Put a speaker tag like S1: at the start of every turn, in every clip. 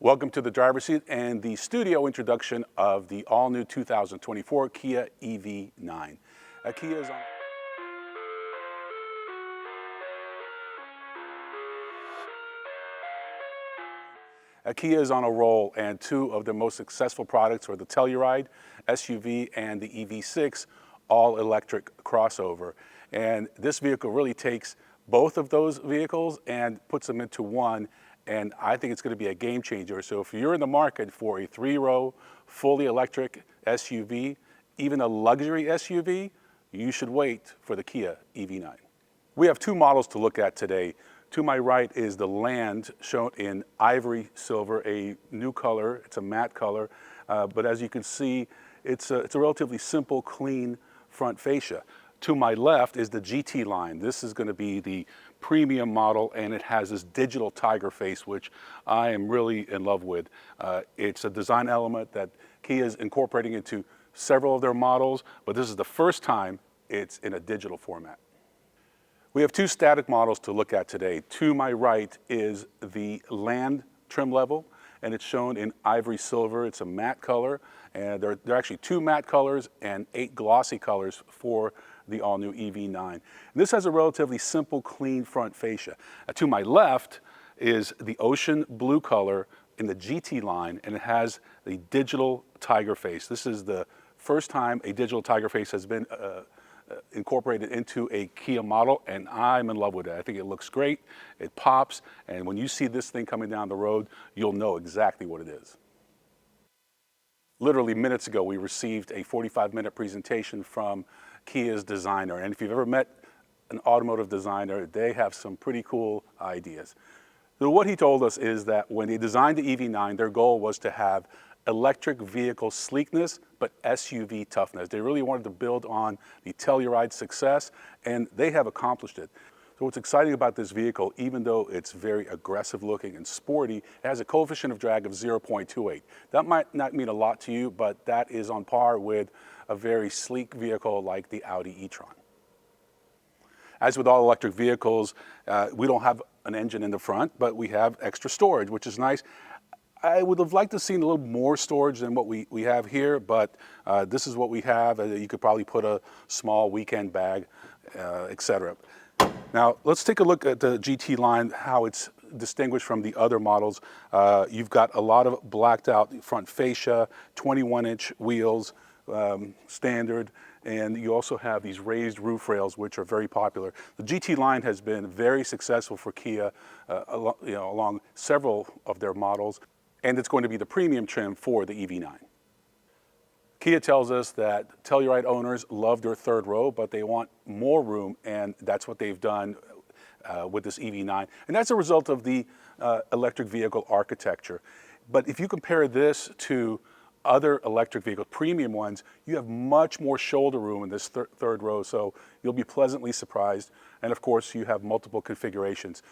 S1: Welcome to the driver's seat and the studio introduction of the all-new 2024 Kia EV9. Kia is on... Kia is on a roll, and two of their most successful products are the Telluride SUV and the EV6 all-electric crossover. And this vehicle really takes both of those vehicles and puts them into one, and I think it's going to be a game changer. So if you're in the market for a three-row, fully electric SUV, even a luxury SUV, you should wait for the Kia EV9. We have two models to look at today. To my right is the Land, shown in ivory silver, a new color. It's a matte color, but as you can see, it's a relatively simple, clean front fascia. To my left is the GT line. This is going to be the premium model, and it has this digital tiger face, which I am really in love with. It's a design element that Kia is incorporating into several of their models, but this is the first time it's in a digital format. We have two static models to look at today. To my right is the Land trim level, and it's shown in ivory silver. It's a matte color, and there are actually two matte colors and 8 glossy colors for the all-new EV9. This has a relatively simple, clean front fascia. To my left is the ocean blue color in the GT line, and it has the digital tiger face. This is the first time a digital tiger face has been incorporated into a Kia model, and I'm in love with it. I think it looks great, it pops, and when you see this thing coming down the road, you'll know exactly what it is. Literally minutes ago, we received a 45-minute presentation from Kia's designer, and if you've ever met an automotive designer, they have some pretty cool ideas. So what he told us is that when they designed the EV9, their goal was to have electric vehicle sleekness, but SUV toughness. They really wanted to build on the Telluride success, and they have accomplished it. So what's exciting about this vehicle, even though it's very aggressive looking and sporty, it has a coefficient of drag of 0.28. That might not mean a lot to you, but that is on par with a very sleek vehicle like the Audi e-tron. As with all electric vehicles, we don't have an engine in the front, but we have extra storage, which is nice. I would have liked to see a little more storage than what we have here, but this is what we have. You could probably put a small weekend bag, etc. Now, let's take a look at the GT line, how it's distinguished from the other models. You've got a lot of blacked out front fascia, 21-inch wheels, standard, and you also have these raised roof rails, which are very popular. The GT line has been very successful for Kia along several of their models, and it's going to be the premium trim for the EV9. Kia tells us that Telluride owners love their third row, but they want more room, and that's what they've done with this EV9. And that's a result of the electric vehicle architecture. But if you compare this to other electric vehicle premium ones, you have much more shoulder room in this third row, so you'll be pleasantly surprised. And of course, you have multiple configurations.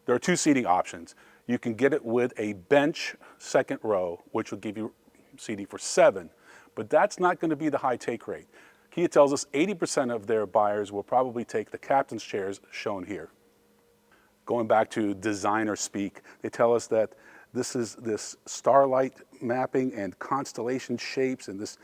S1: There are two seating options. You can get it with a bench second row, which will give you seating for 7, but that's not going to be the high take rate. Kia tells us 80% of their buyers will probably take the captain's chairs shown here. Going back to designer speak, they tell us that this starlight mapping and constellation shapes and this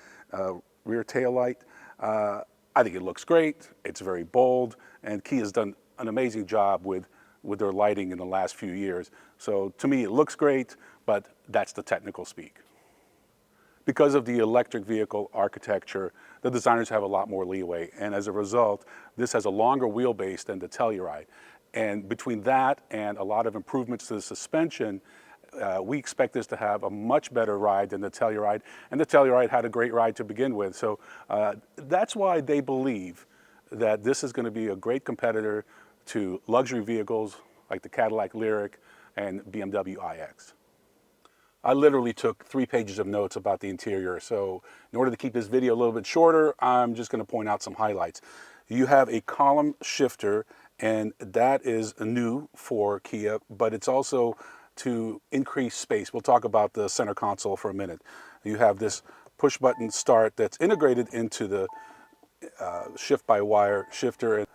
S1: rear tail light. I think it looks great. It's very bold, and Kia's done an amazing job with their lighting in the last few years. So to me, it looks great, but that's the technical speak. Because of the electric vehicle architecture, the designers have a lot more leeway, and as a result, this has a longer wheelbase than the Telluride. And between that and a lot of improvements to the suspension, we expect this to have a much better ride than the Telluride, and the Telluride had a great ride to begin with. So that's why they believe that this is going to be a great competitor to luxury vehicles like the Cadillac Lyriq and BMW iX. I literally took 3 pages of notes about the interior, so in order to keep this video a little bit shorter, I'm just going to point out some highlights. You have a column shifter, and that is new for Kia, but it's also to increase space. We'll talk about the center console for a minute. You have this push button start that's integrated into the shift-by-wire shifter.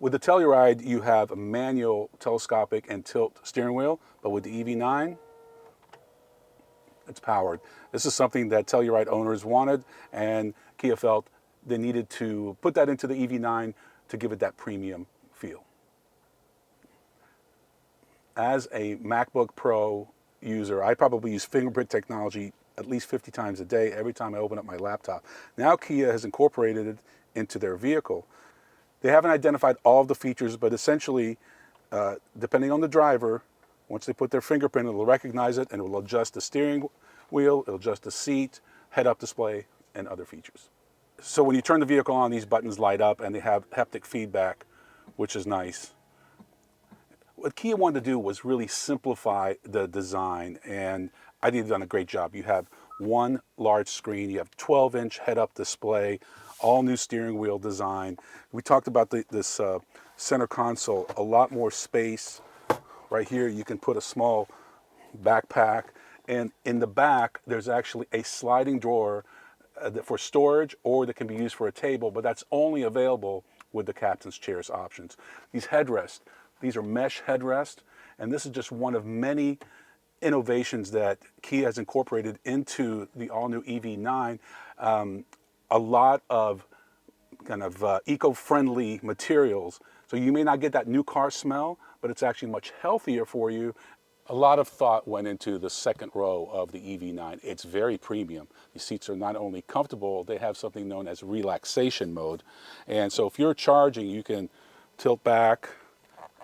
S1: With the Telluride, you have a manual telescopic and tilt steering wheel, but with the EV9, it's powered. This is something that Telluride owners wanted, and Kia felt they needed to put that into the EV9 to give it that premium feel. As a MacBook Pro user, I probably use fingerprint technology at least 50 times a day every time I open up my laptop. Now Kia has incorporated it into their vehicle. They haven't identified all of the features, but essentially, depending on the driver, once they put their fingerprint, it will recognize it and it will adjust the steering wheel, it'll adjust the seat, head-up display, and other features. So when you turn the vehicle on, these buttons light up and they have haptic feedback, which is nice. What Kia wanted to do was really simplify the design, and I think they've done a great job. You have one large screen, you have 12-inch head-up display, all new steering wheel design. We talked about this center console, a lot more space. Right here you can put a small backpack, and in the back there's actually a sliding drawer for storage, or that can be used for a table, but that's only available with the captain's chairs options. These headrests, these are mesh headrests, and this is just one of many innovations that Kia has incorporated into the all-new EV9. A lot of kind of eco-friendly materials. So you may not get that new car smell, but it's actually much healthier for you. A lot of thought went into the second row of the EV9. It's very premium. These seats are not only comfortable, they have something known as relaxation mode. And so if you're charging, you can tilt back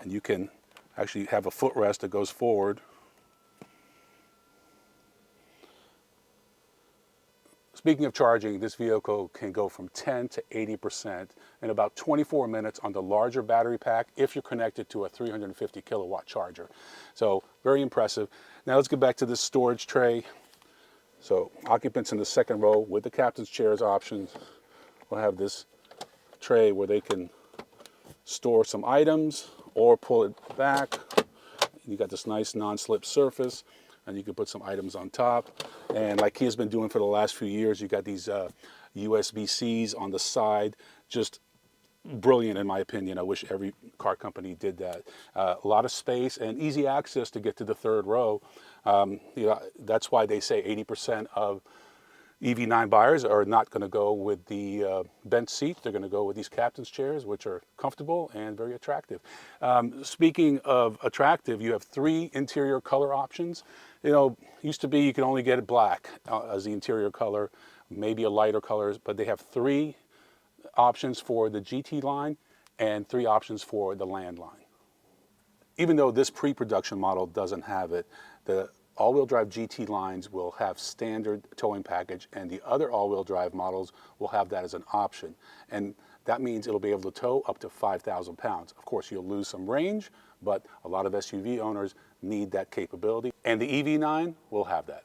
S1: and you can actually have a footrest that goes forward. Speaking of charging, this vehicle can go from 10 to 80% in about 24 minutes on the larger battery pack if you're connected to a 350 kilowatt charger. So very impressive. Now let's get back to this storage tray. So occupants in the second row with the captain's chairs options will have this tray where they can store some items or pull it back. You got this nice non-slip surface, and you can put some items on top. And like Kia's been doing for the last few years, you got these USB-Cs on the side, just brilliant in my opinion. I wish every car company did that. A lot of space and easy access to get to the third row. That's why they say 80% of EV9 buyers are not going to go with the bench seat. They're going to go with these captain's chairs, which are comfortable and very attractive. Speaking of attractive, you have 3 interior color options. Used to be you could only get it black as the interior color, maybe a lighter color, but they have 3 options for the GT line and 3 options for the Land line. Even though this pre-production model doesn't have it, the all-wheel drive GT lines will have standard towing package, and the other all-wheel drive models will have that as an option. And that means it'll be able to tow up to 5,000 pounds. Of course, you'll lose some range, but a lot of SUV owners need that capability, and the EV9 will have that.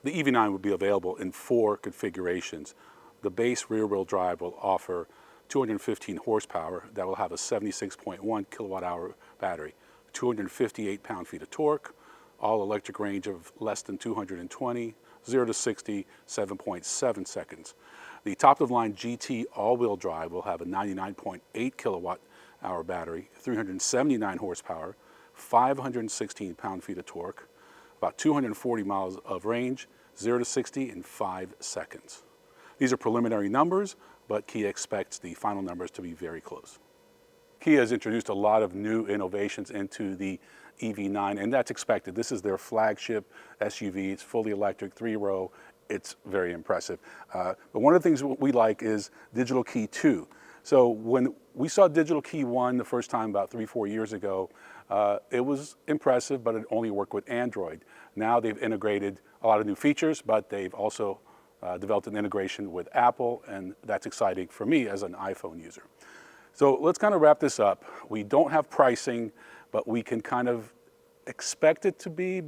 S1: The EV9 will be available in 4 configurations. The base rear-wheel drive will offer 215 horsepower that will have a 76.1 kilowatt-hour battery, 258 pound-feet of torque, all-electric range of less than 220, 0 to 60, 7.7 seconds. The top-of-the-line GT all-wheel drive will have a 99.8 kilowatt-hour battery, 379 horsepower, 516 pound-feet of torque, about 240 miles of range, 0 to 60 in 5 seconds. These are preliminary numbers, but Kia expects the final numbers to be very close. Kia has introduced a lot of new innovations into the EV9, and that's expected. This is their flagship SUV. It's fully electric, 3-row. It's very impressive. But one of the things we like is Digital Key 2. So when we saw Digital Key 1 the first time about 3-4 years ago, it was impressive, but it only worked with Android. Now they've integrated a lot of new features, but they've also developed an integration with Apple, and that's exciting for me as an iPhone user. So let's kind of wrap this up. We don't have pricing, but we can kind of expect it to be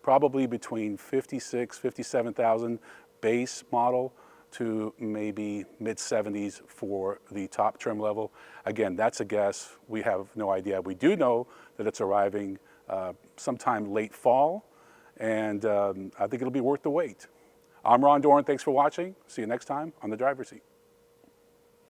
S1: probably between 56, 57,000 base model to maybe mid-70s for the top trim level. Again, that's a guess. We have no idea. We do know that it's arriving sometime late fall, and I think it'll be worth the wait. I'm Ron Doran. Thanks for watching. See you next time on The Driver's Seat.